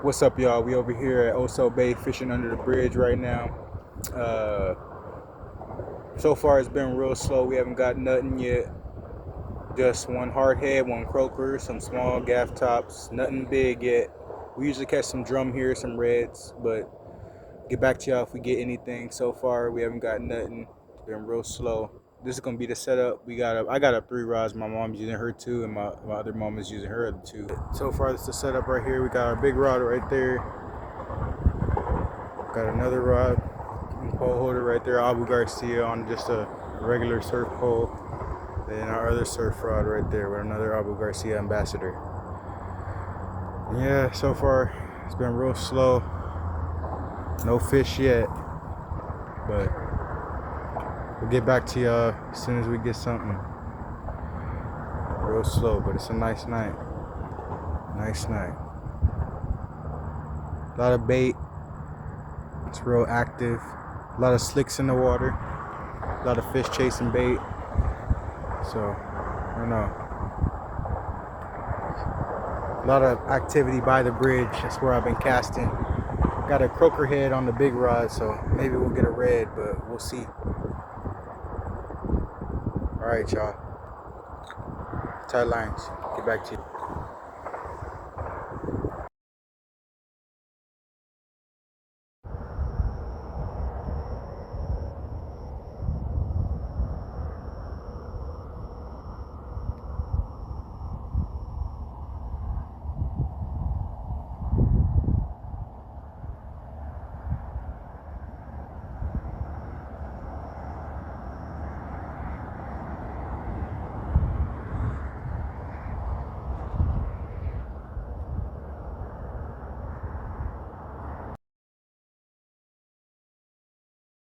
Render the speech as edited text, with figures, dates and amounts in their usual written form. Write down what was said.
What's up, y'all? We over here at Oso Bay fishing under the bridge right now. Uh, so far it's been real slow. We haven't got nothing yet. Just one hardhead, one croaker, some small gaff tops. Nothing big yet. We usually catch some drum here, some reds, but get back to y'all if we get anything. So far we haven't got nothing. It's been real slow. This is gonna be the setup. I got up 3 rods. My mom's using her two, and my other mom is using her other two. So far, this is the setup right here. We got our big rod right there. Got another rod and pole holder right there, Abu Garcia on just a regular surf pole. Then our other surf rod right there with another Abu Garcia Ambassador. Yeah, so far it's been real slow. No fish yet, but we'll get back to y'all as soon as we get something. Real slow, but it's a nice night. Nice night. A lot of bait. It's real active. A lot of slicks in the water. A lot of fish chasing bait. So, I don't know. A lot of activity by the bridge. That's where I've been casting. Got a croaker head on the big rod, so maybe we'll get a red, but we'll see. All right, y'all. Tight lines. Get back to you.